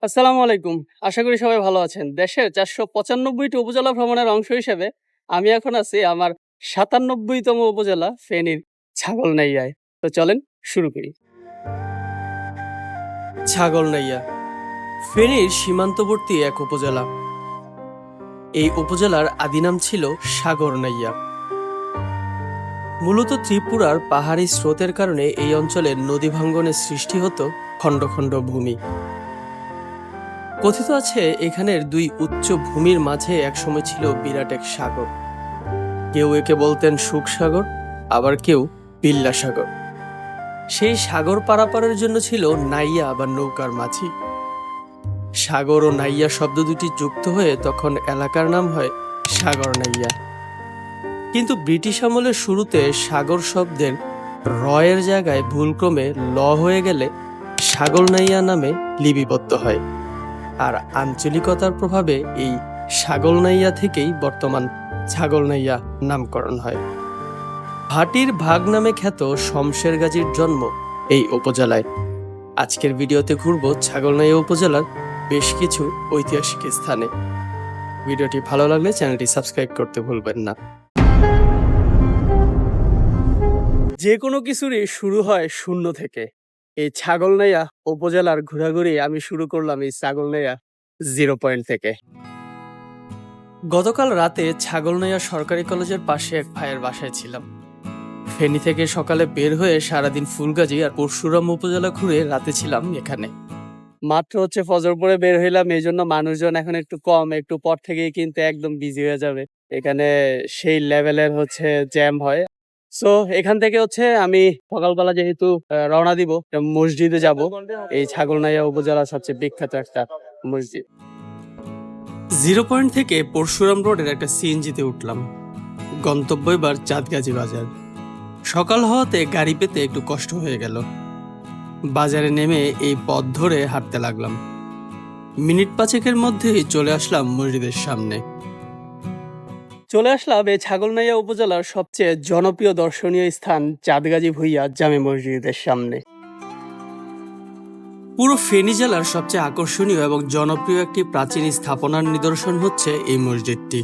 আসসালামু আলাইকুম। আশা করি সবাই ভালো আছেন। দেশের ৪৯৫টি উপজেলা ভ্রমণের অংশ হিসেবে আমি এখন আছি আমার ৯৭তম উপজেলা ফেনীর ছাগলনাইয়ায়। তো চলেন শুরু করি। ছাগলনাইয়া ফেনীর সীমান্তবর্তী এক উপজেলা। এই উপজেলার আদি নাম ছিল সাগরনাইয়া। মূলত ত্রিপুরার পাহাড়ি স্রোতের কারণে এই অঞ্চলে নদী ভাঙ্গনের সৃষ্টি হতো খণ্ড খণ্ড ভূমি। কথিত আছে এখানের দুই উচ্চ ভূমির মাঝে একসময় ছিল বিরাট এক সাগর। কেউ একে বলতেন সুখ সাগর, আবার কেউ বিল্লা সাগর। সেই সাগর পারাপারের জন্য ছিল নাইয়া বা নৌকার মাঝি। সাগর ও নাইয়া শব্দ দুটি যুক্ত হয়ে তখন এলাকার নাম হয় সাগরনাইয়া। কিন্তু ব্রিটিশ আমলের শুরুতে সাগর শব্দের রয়ের জায়গায় ভুলক্রমে ল হয়ে গেলে সাগরনাইয়া নামে লিপিবদ্ধ হয়। আর আঞ্চলিকতার প্রভাবে এই ছাগলনাইয়া থেকেই বর্তমান ছাগলনাইয়া নামকরণ হয়। ভাটির ভাগ নামে খ্যাত শমশের গাজীর জন্ম এই উপজেলায়। আজকের ভিডিওতে ঘুরব ছাগলনাইয়া উপজেলার বেশ কিছু ঐতিহাসিক স্থানে। ভিডিওটি ভালো লাগলে চ্যানেলটি সাবস্ক্রাইব করতে ভুলবেন না। যে কোনো কিছুরই শুরু হয় শূন্য থেকে। এই ছাগলনাইয়া উপজেলার ঘোরাঘুরি আমি শুরু করলাম এই ছাগলনাইয়া 0 পয়েন্ট থেকে। গতকাল রাতে ছাগলনাইয়া সরকারি কলেজের পাশে এক ভাইয়ের বাসায় ছিলাম। ফেনী থেকে সকালে বের হয়ে সারাদিন ফুলগাজী আর পরশুরাম উপজেলা ঘুরে রাতে ছিলাম এখানে। মাত্র ফজর পরে বের হইলাম, এই জন্য মানুষজন এখন একটু কম, একটু পর থেকেই কিন্তু একদম বিজি হয়ে যাবে। এখানে সেই লেভেলের জ্যাম হয়। সো এখান থেকে আমি সকালবেলা যেহেতু রওনা দিব, মসজিদে যাব। এই ছাগলনাইয়া উপজেলার সবচেয়ে বিখ্যাত একটা মসজিদ। 0 পয়েন্ট থেকে পরশুরাম রোডের একটা সিএনজিতে উঠলাম। গন্তব্য এবার চাঁদগাজী বাজার। সকাল হওয়াতে গাড়ি পেতে একটু কষ্ট হয়ে গেল। বাজারে নেমে এই পথ ধরে হাঁটতে লাগলাম। মিনিট 5-এর মধ্যেই চলে আসলাম মসজিদের সামনে। চলে আসলাম এই ছাগলনাইয়া উপজেলার সবচেয়ে জনপ্রিয় দর্শনীয় স্থান চাঁদগাজী ভূঁইয়া জামে মসজিদের সামনে। পুরো ফেনী জেলার সবচেয়ে আকর্ষণীয় এবং জনপ্রিয় একটি প্রাচীন স্থাপনার নিদর্শন হচ্ছে এই মসজিদটি।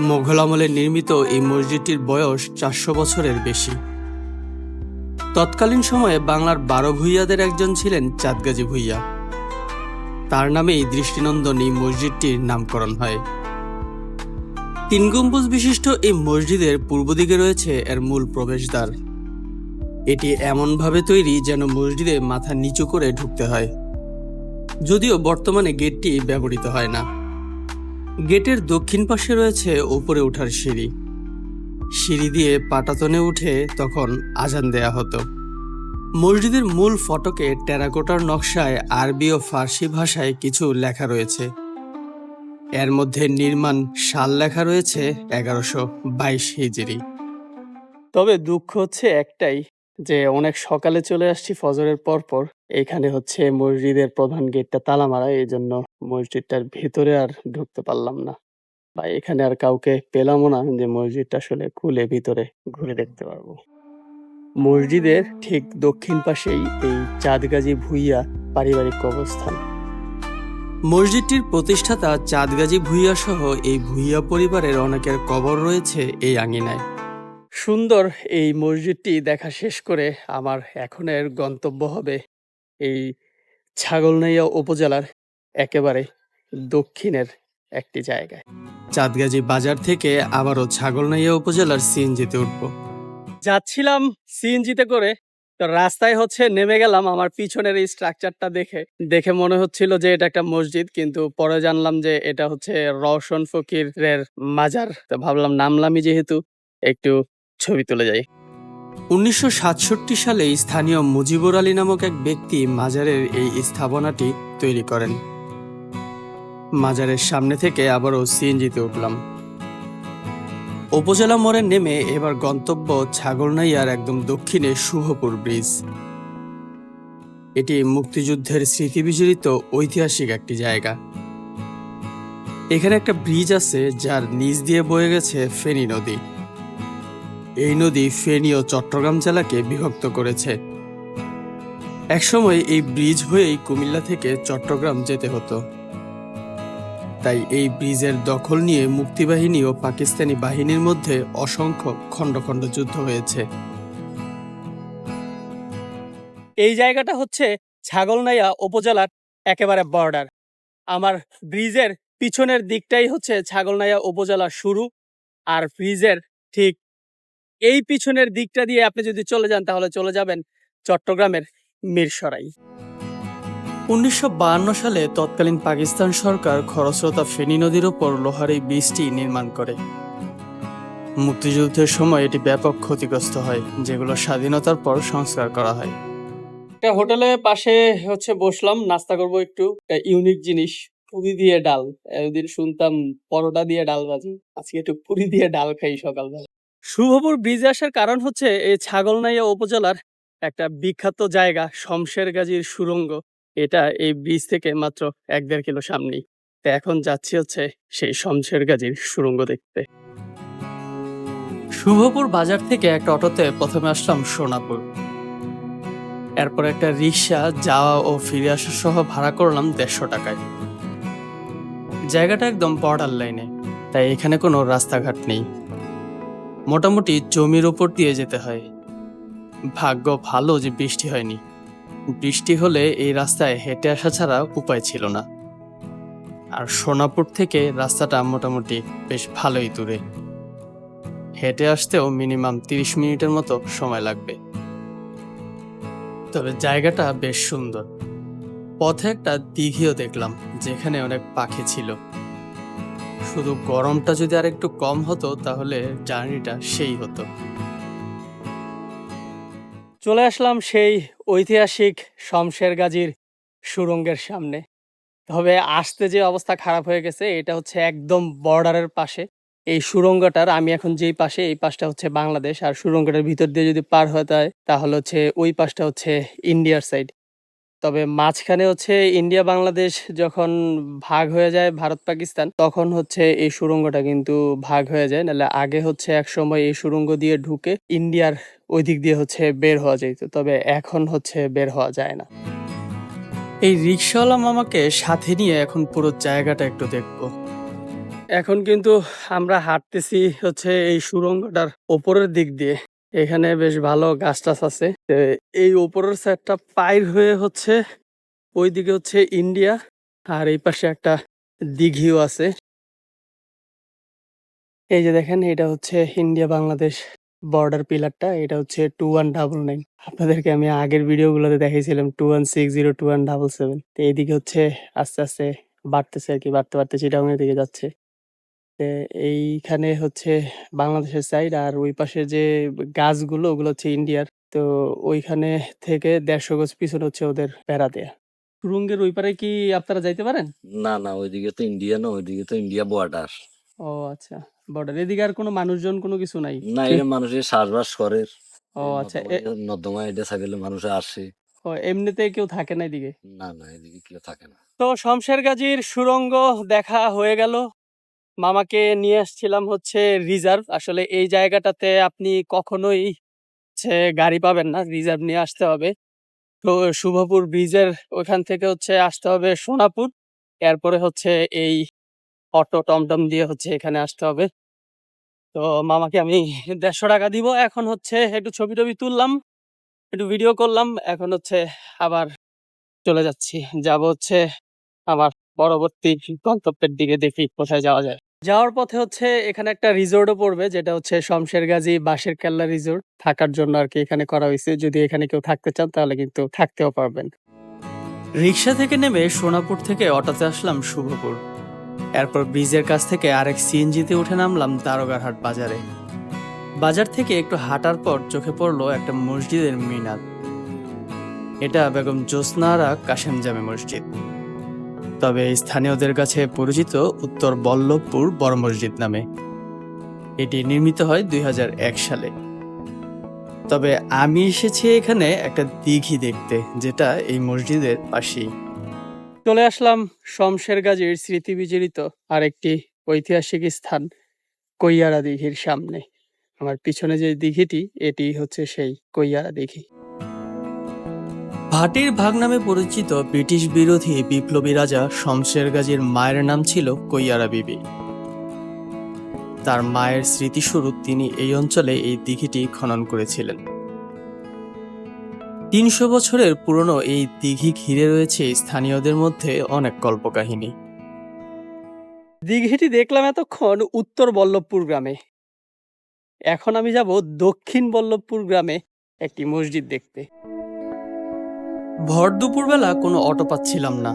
মোঘল আমলে নির্মিত এই মসজিদটির বয়স 400 বছরের বেশি। তৎকালীন সময়ে বাংলার 12 ভূঁইয়াদের একজন ছিলেন চাঁদগাজী ভূঁইয়া। তার নামেই দৃষ্টিনন্দন এই মসজিদটির নামকরণ হয়। 3 গম্বুজ বিশিষ্ট এই মসজিদের পূর্ব দিকে রয়েছে এর মূল প্রবেশদ্বার। এটি এমনভাবে তৈরি যেন মসজিদে মাথা নিচু করে ঢুকতে হয়, যদিও বর্তমানে গেটটি ব্যবহৃত হয় না। গেটের দক্ষিণ পাশে রয়েছে উপরে ওঠার সিঁড়ি। সিঁড়ি দিয়ে পাটাতনে উঠে তখন আজান দেয়া হতো। মসজিদের মূল ফটকে টেরাকোটার নকশায় আরবি ও ফার্সি ভাষায় কিছু লেখা রয়েছে। এর মধ্যে নির্মাণ সাল লেখা রয়েছে 1122 হিজরি। তবে দুঃখ একটাই যে অনেক সকালে চলে আসছি ফজরের পর। এখানে মসজিদের প্রধান গেটটা তালা মারা, এই জন্য মসজিদটার ভিতরে আর ঢুকতে পারলাম না, বা এখানে আর কাউকে পেলামও না যে মসজিদটা আসলে খুলে ভিতরে ঘুরে দেখতে পারবো। মসজিদের ঠিক দক্ষিণ পাশেই এই চাঁদগাজী ভূঁইয়া পারিবারিক কবরস্থান। মসজিদটির প্রতিষ্ঠাতা চাঁদগাজী ভূঁইয়া সহ এই ভূঁইয়া পরিবারের অনেকের কবর রয়েছে এই আঙিনায়। সুন্দর এই মসজিদটি দেখা শেষ করে আমার এখনের গন্তব্য হবে এই ছাগলনাইয়া উপজেলার একেবারে দক্ষিণের একটি জায়গায়। চাঁদগাজী বাজার থেকে আবারও ছাগলনাইয়া উপজেলার সিএনজিতে উঠবো। যাচ্ছিলাম সিএনজিতে করে, তো রাস্তায় নেমে গেলাম। আমার পিছনের এই স্ট্রাকচারটা দেখে মনে হচ্ছিল যে এটা একটা মসজিদ, কিন্তু পরে জানলাম যে এটা রওশন ফকিরের মাজার। তো ভাবলাম নামলামই যেহেতু একটু ছবি তুলে যাই। 1967 সালে স্থানীয় মুজিবুর আলী নামক এক ব্যক্তি মাজারের এই স্থাপনাটি তৈরি করেন। মাজারের সামনে থেকে আবারও সিএনজিতে উঠলাম। উপজেলা মোড়ে নেমে এবার গন্তব্য ছাগলনাইয়ার একদম দক্ষিণে শুভপুর ব্রিজ। এটি মুক্তিযুদ্ধের স্মৃতি বিজড়িত ঐতিহাসিক একটি জায়গা। এখানে একটা ব্রিজ আছে যার নিচ দিয়ে বয়ে গেছে ফেনী নদী। এই নদী ফেনী ও চট্টগ্রাম জেলাকে বিভক্ত করেছে। একসময় এই ব্রিজ হয়েই কুমিল্লা থেকে চট্টগ্রাম যেতে হতো। তাই এই ব্রিজের দখল নিয়ে মুক্তিবাহিনী ও পাকিস্তানি বাহিনীর মধ্যে অসংখ্য খণ্ড খণ্ড যুদ্ধ হয়েছে। এই জায়গাটা হচ্ছে ছাগলনাইয়া উপজেলার একেবারে বর্ডার। আমার ব্রিজের পিছনের দিকটাই হচ্ছে ছাগলনাইয়া উপজেলার শুরু, আর ব্রিজের ঠিক এই পিছনের দিকটা দিয়ে আপনি যদি চলে যান তাহলে চলে যাবেন চট্টগ্রামের মিরসরাই। 1952 সালে তৎকালীন পাকিস্তান সরকার খরস্রোতা ফেনী নদীর উপর লোহার এই ব্রিজটি নির্মাণ করে। মুক্তিযুদ্ধের সময় এটি ব্যাপক ক্ষতিগ্রস্ত হয়, যেগুলো স্বাধীনতার পর সংস্কার করা হয়। একটা হোটেলের পাশে হচ্ছে বসলাম, নাস্তা করব একটু। ইউনিক জিনিস, পুরি দিয়ে ডাল। এতদিন শুনতাম পরোটা দিয়ে ডাল ভাজি, আজকে একটু পুরি দিয়ে ডাল খাই সকালবেলা। শুভপুর ব্রিজে আসার কারণ হচ্ছে এই ছাগলনাইয়া উপজেলার একটা বিখ্যাত জায়গা শমশের গাজীর সুড়ঙ্গ। এটা এই ব্রিজ থেকে মাত্র 1-1.5 কিলো সামনেই। তো এখন যাচ্ছি হচ্ছে সেই শমশের গাজীর সুড়ঙ্গ দেখতে। শুভপুর বাজার থেকে একটা অটোতে প্রথমে আসলাম সোনাপুর। এরপর একটা রিক্সা যাওয়া ও ফিরে আসা সহ ভাড়া করলাম 150 টাকায়। জায়গাটা একদম বর্ডার লাইনে, তাই এখানে কোনো রাস্তাঘাট নেই। মোটামুটি জমির উপর দিয়ে যেতে হয়। ভাগ্য ভালো যে বৃষ্টি হয়নি। বৃষ্টি হলে এই রাস্তায় হেঁটে আসা ছাড়া উপায় ছিল না। আর সোনাপুর থেকে রাস্তাটা মোটামুটি বেশ ভালোই দূরে। হেঁটে আসতেও মিনিমাম 30 মিনিটের মতো সময় লাগবে। তবে জায়গাটা বেশ সুন্দর। পথে একটা দিঘিও দেখলাম, যেখানে অনেক পাখি ছিল। শুধু গরমটা যদি আর একটু কম হতো তাহলে জার্নিটা সেই হতো। চলে আসলাম সেই ঐতিহাসিক শমশের গাজীর সুড়ঙ্গের সামনে। তবে আসতে যে অবস্থা খারাপ হয়ে গেছে, এটা হচ্ছে একদম বর্ডারের পাশে। এই সুড়ঙ্গটার আমি এখন যেই পাশে, এই পাশটা হচ্ছে বাংলাদেশ, আর সুড়ঙ্গটার ভিতর দিয়ে যদি পার হতে হয় তাহলে হচ্ছে ওই পাশটা হচ্ছে ইন্ডিয়ার সাইড। তবে মাঝখানে হচ্ছে ইন্ডিয়া বাংলাদেশ যখন ভাগ হয়ে যায় ভারত পাকিস্তান, তখন হচ্ছে এই সুড়ঙ্গটা কিন্তু ভাগ হয়ে যায়। নাহলে আগে হচ্ছে এক সময় এই সুড়ঙ্গ দিয়ে ঢুকে ইন্ডিয়ার ওই দিক দিয়ে হচ্ছে বের হওয়া যেত, তবে এখন হচ্ছে বের হওয়া যায় না। এই রিক্সাওয়ালা মামাকে সাথে নিয়ে এখন পুরো জায়গাটা একটু দেখবো। এখন কিন্তু আমরা হাঁটতেছি হচ্ছে এই সুড়ঙ্গটার ওপরের দিক দিয়ে। এখানে বেশ ভালো গাছ টাছ আছে। এই ওপরের সাইডটা পাইর হয়ে হচ্ছে ওইদিকে হচ্ছে ইন্ডিয়া, আর এই পাশে একটা দিঘিও আছে। এই যে দেখেন, এটা হচ্ছে ইন্ডিয়া বাংলাদেশ বর্ডার পিলারটা। এটা হচ্ছে 2199। আপনাদেরকে আমি আগের ভিডিওগুলোতে দেখাইছিলাম 2160, 2177। তো এইদিকে হচ্ছে আস্তে আস্তে বাড়তেছে আর কি, বাড়তে বাড়তে চিটাগাং এর দিকে যাচ্ছে। এইখানে হচ্ছে বাংলাদেশের সাইড, আর ওই পাশে যে গাছগুলো ওগুলো হচ্ছে ইন্ডিয়ার। তো ওইখানে থেকে 150 গজ পিছনে হচ্ছে ওদের বেড়া দেয়া। সুরঙ্গের ওই পারে কি আপনারা যাইতে পারেন? না না, ওইদিকে তো ইন্ডিয়া না, ওইদিকে তো ইন্ডিয়া বর্ডার। ও আচ্ছা, বর্ডার। এদিকে আর কোনো মানুষজন কোনো কিছু নাই? না, এটা মানুষের চাষবাস করে। ও আচ্ছা, নর্দমা এটা থাকলে মানুষ আসে। ও এমনিতে কেউ থাকে না এদিকে? না না, এদিকে কেউ থাকে না। তো শমশের গাজীর সুড়ঙ্গ দেখা হয়ে গেল। মামাকে নিয়ে আসছিলাম হচ্ছে রিজার্ভ। আসলে এই জায়গাটাতে আপনি কখনোই হচ্ছে গাড়ি পাবেন না, রিজার্ভ নিয়ে আসতে হবে। তো শুভপুর ব্রিজের ওখান থেকে হচ্ছে আসতে হবে সোনাপুর, এরপরে হচ্ছে এই অটো টমটম দিয়ে হচ্ছে এখানে আসতে হবে। তো মামাকে আমি 150 টাকা দিব। এখন হচ্ছে একটু ছবি টবি তুললাম, একটু ভিডিও করলাম। এখন হচ্ছে আবার চলে যাচ্ছি, যাব হচ্ছে আমার পরবর্তী গন্তব্যের দিকে, দেখি কোথায় যাওয়া যায়। যাওয়ার পথে হচ্ছে এখানে একটা রিসোর্টও পড়বে, যেটা হচ্ছে শমশের গাজী বাঁশের কেল্লা রিসোর্ট। থাকার জন্য আর কি এখানে করা হয়েছে। যদি এখানে কেউ থাকতে চান তাহলে কিন্তু থাকতেও পারবেন। রিক্সা থেকে নেমে সোনাপুর থেকে অটোতে আসলাম শুভপুর। এরপর ব্রিজের কাছ থেকে আরেক সিএনজিতে উঠে নামলাম দারোগারহাট বাজারে। বাজার থেকে একটু হাঁটার পর চোখে পড়লো একটা মসজিদের মিনার। এটা বেগম জ্যোৎস্নারা কাশেম জামে মসজিদ, তবে স্থানীয়দের কাছে পরিচিত উত্তর বল্লভপুর বড় মসজিদ নামে। এটি নির্মিত হয় 2001 সালে। তবে আমি এসেছি এখানে একটা দিঘি দেখতে, যেটা এই মসজিদের পাশেই। চলে আসলাম শমশের গাজীর স্মৃতি বিজড়িত আরেকটি ঐতিহাসিক স্থান কৈয়ারা দিঘির সামনে। আমার পিছনে যে দিঘিটি, এটি হচ্ছে সেই কৈয়ারা দিঘি। ভাটির ভাগ নামে পরিচিত ব্রিটিশ বিরোধী বিপ্লবী রাজা শমশের গাজীর মায়ের নাম ছিল কৈয়ারা বিবি। তার মায়ের স্মৃতিস্বরূপ তিনি এই অঞ্চলে এই দিঘিটি খনন করেছিলেন। ৩০০ বছরের পুরনো এই দিঘি ঘিরে রয়েছে স্থানীয়দের মধ্যে অনেক কল্পকাহিনী। দিঘিটি দেখলাম এতক্ষণ উত্তর বল্লভপুর গ্রামে। এখন আমি যাব দক্ষিণ বল্লভপুর গ্রামে একটি মসজিদ দেখতে। ভর দুপুরবেলা কোনো অটো পাচ্ছিলাম না।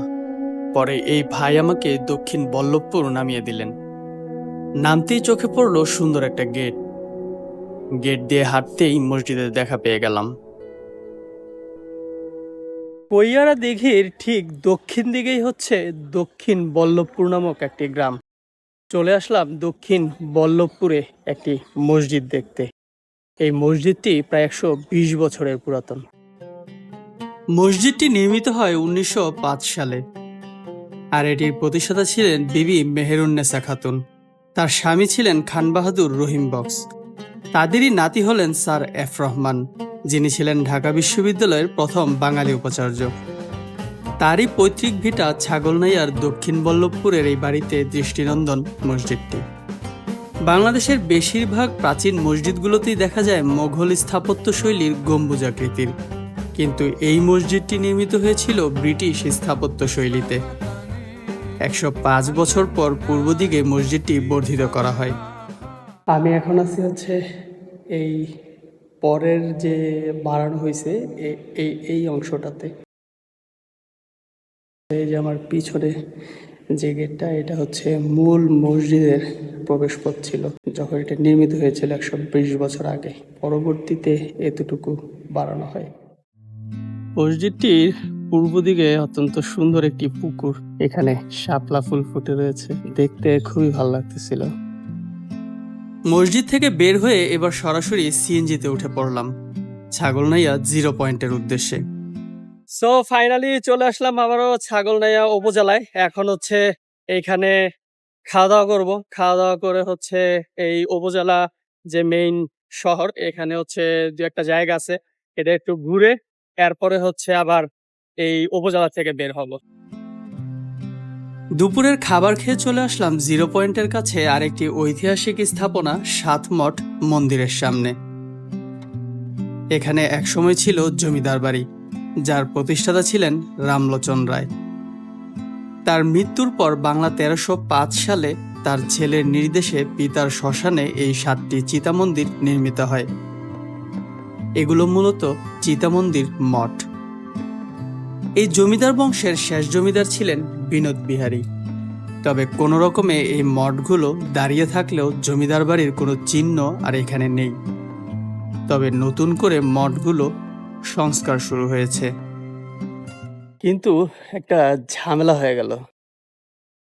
পরে এই ভাই আমাকে দক্ষিণ বল্লভপুর নামিয়ে দিলেন। নামতেই চোখে পড়ল সুন্দর একটা গেট। গেট দিয়ে হাঁটতেই মসজিদের দেখা পেয়ে গেলাম। কৈয়ারা দিঘির ঠিক দক্ষিণ দিকেই হচ্ছে দক্ষিণ বল্লভপুর নামক একটি গ্রাম। চলে আসলাম দক্ষিণ বল্লভপুরে একটি মসজিদ দেখতে। এই মসজিদটি প্রায় ১২০ বছরের পুরাতন। মসজিদটি নির্মিত হয় ১৯০৫ সালে, আর এটির প্রতিষ্ঠাতা ছিলেন বিবি মেহেরুন্নেসা খাতুন। তার স্বামী ছিলেন খান বাহাদুর রহিম বক্স। তাদেরই নাতি হলেন স্যার এফ রহমান, যিনি ছিলেন ঢাকা বিশ্ববিদ্যালয়ের প্রথম বাঙালি উপাচার্য। তারই পৈতৃক ভিটা ছাগলনাইয়ার দক্ষিণ বল্লভপুরের এই বাড়িতে দৃষ্টিনন্দন মসজিদটি। বাংলাদেশের বেশিরভাগ প্রাচীন মসজিদগুলোতেই দেখা যায় মোঘল স্থাপত্য শৈলীর গম্বুজাকৃতির, কিন্তু এই মসজিদটি নির্মিত হয়েছিল ব্রিটিশ স্থাপত্য শৈলীতে। ১০৫ বছর পর পূর্ব দিকে মসজিদটি বর্ধিত করা হয়। আমি এখন আছি হচ্ছে এই পরের যে বাড়ানো হয়েছে এই অংশটাতে। এই যে আমার পিছনে যে গেটটা, এটা হচ্ছে মূল মসজিদের প্রবেশপথ ছিল যখন এটা নির্মিত হয়েছিল ১২০ বছর আগে। পরবর্তীতে এতটুকু বাড়ানো হয়। মসজিদটির পূর্ব দিকে অত্যন্ত সুন্দর একটি পুকুর, এখানে শাপলা ফুল ফুটে রয়েছে, দেখতে খুবই ভালো লাগতেছিল। মসজিদ থেকে বের হয়ে এবার সরাসরি সিএনজিতে উঠে পড়লাম ছাগলনাইয়া 0 পয়েন্টের উদ্দেশ্যে। সো ফাইনালি চলে আসলাম আবারও ছাগলনাইয়া উপজেলায়। এখন হচ্ছে এইখানে খাওয়া দাওয়া করবো। খাওয়া দাওয়া করে হচ্ছে এই উপজেলা যে মেইন শহর, এখানে হচ্ছে দু একটা জায়গা আছে, এটা একটু ঘুরে এরপরে হচ্ছে আবার এই উপজেলা থেকে বের হব। দুপুরের খাবার খেয়ে চলে আসলাম 0 পয়েন্টের কাছে আরেকটি ঐতিহাসিক স্থাপনা সাতমঠ মন্দিরের সামনে। এখানে একসময় ছিল জমিদার বাড়ি, যার প্রতিষ্ঠাতা ছিলেন রামলোচন রায়। তার মৃত্যুর পর বাংলা ১৩০৫ সালে তার ছেলের নির্দেশে পিতার শ্মশানে এই ৭টি চিতা মন্দির নির্মিত হয়। এগুলো মূলত চিতা মন্দির মঠ। এই জমিদার বংশের শেষ জমিদার ছিলেন বিনোদ বিহারী। তবে কোনো রকমে এই মঠগুলো দাঁড়িয়ে থাকলেও জমিদার বাড়ির কোনো চিহ্ন আর এখানে নেই। তবে নতুন করে মঠগুলো সংস্কার শুরু হয়েছে, কিন্তু একটা ঝামেলা হয়ে গেল।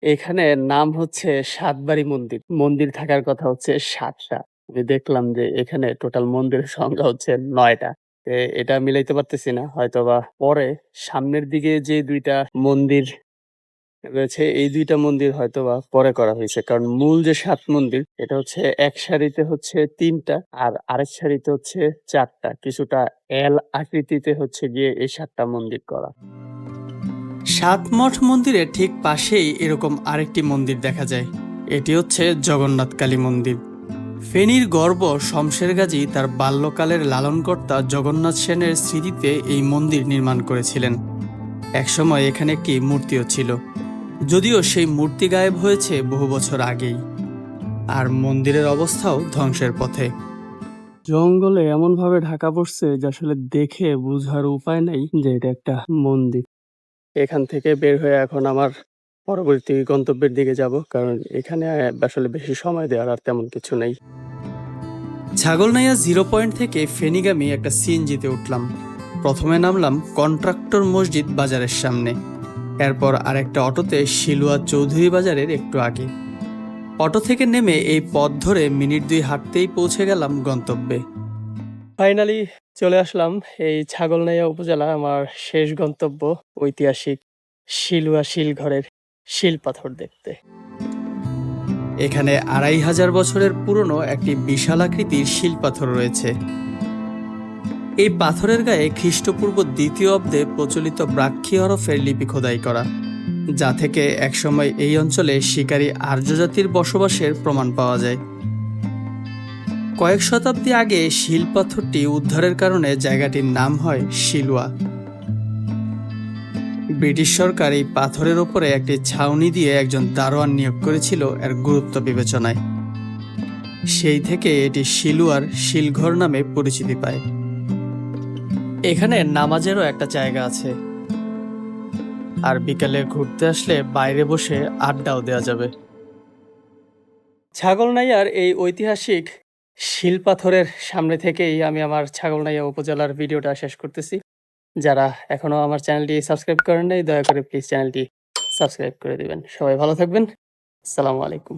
এখানে নাম হচ্ছে সাতবাড়ি মন্দির, মন্দির থাকার কথা হচ্ছে ৭টা। আমি দেখলাম যে এখানে টোটাল মন্দিরের সংখ্যা হচ্ছে ৯টা। এটা মিলাইতে পারতেছি না, হয়তোবা পরে সামনের দিকে যে ২টা মন্দির রয়েছে এই ২টা মন্দির হয়তোবা পরে করা হয়েছে, কারণ মূল যে ৭ মন্দির এটা হচ্ছে এক সারিতে হচ্ছে ৩টা আর আরেক সারিতে হচ্ছে ৪টা, কিছুটা এল আকৃতিতে হচ্ছে গিয়ে এই ৭টা মন্দির করা। সাতমঠ মন্দিরের ঠিক পাশেই এরকম আরেকটি মন্দির দেখা যায়, এটি হচ্ছে জগন্নাথ কালী মন্দির। ফেনীর গর্ব শমশের গাজী তার বাল্যকালের লালনকর্তা জগন্নাথ সেনের স্মৃতিতে এই মন্দির নির্মাণ করেছিলেন। একসময় এখানে একটি মূর্তিও ছিল, যদিও সেই মূর্তি গায়েব হয়েছে বহু বছর আগেই, আর মন্দিরের অবস্থাও ধ্বংসের পথে। জঙ্গলে এমনভাবে ঢাকা পড়ছে যে আসলে দেখে বোঝার উপায় নেই যে এটা একটা মন্দির। এখান থেকে বের হয়ে এখন আমার পরবর্তী গন্তব্যের দিকে যাব, কারণ এখানে আসলে বেশি সময় দেওয়ার আর তেমন কিছু নেই। ছাগলনাইয়া 0 পয়েন্ট থেকে ফেনীগামী একটা সিএনজিতে উঠলাম। প্রথমে নামলাম কন্ট্রাক্টর মসজিদ বাজারের সামনে, এরপর আরেকটা অটোতে শিলুয়া চৌধুরী বাজারের একটু আগে। অটো থেকে নেমে এই পথ ধরে মিনিট ২ হাঁটতেই পৌঁছে গেলাম গন্তব্যে। ফাইনালি চলে আসলাম এই ছাগলনাইয়া উপজেলা, আমার শেষ গন্তব্য ঐতিহাসিক শিলুয়া শিলঘরের শিল পাথর দেখতে। এখানে ২৫০০ বছরের পুরনো একটি বিশাল আকৃতির শিল পাথর রয়েছে। এই পাথরের গায়ে খ্রিস্টপূর্ব 2য় অব্দে প্রচলিত ব্রাহ্মী হরফের লিপি খোদাই করা, যা থেকে একসময় এই অঞ্চলে শিকারী আর্য জাতির বসবাসের প্রমাণ পাওয়া যায়। কয়েক শতাব্দী আগে শিল পাথরটি উদ্ধারের কারণে জায়গাটির নাম হয় শিলুয়া। ব্রিটিশ সরকার এই পাথরের ওপরে একটি ছাউনি দিয়ে একজন দারোয়ান নিয়োগ করেছিল এর গুরুত্ব বিবেচনায়। সেই থেকে এটি শিলুয়ার শিলঘর নামে পরিচিতি পায়। এখানে নামাজেরও একটা জায়গা আছে, আর বিকালে ঘুরতে আসলে বাইরে বসে আড্ডাও দেওয়া যাবে। ছাগলনাইয়ার এই ঐতিহাসিক শিল পাথরের সামনে থেকেই আমি আমার ছাগলনাইয়া উপজেলার ভিডিওটা শেষ করতেছি। যারা এখনো আমার চ্যানেলটি সাবস্ক্রাইব করেন নাই, দয়া করে প্লিজ চ্যানেলটি সাবস্ক্রাইব করে দিবেন। সবাই ভালো থাকবেন। আসসালামু আলাইকুম।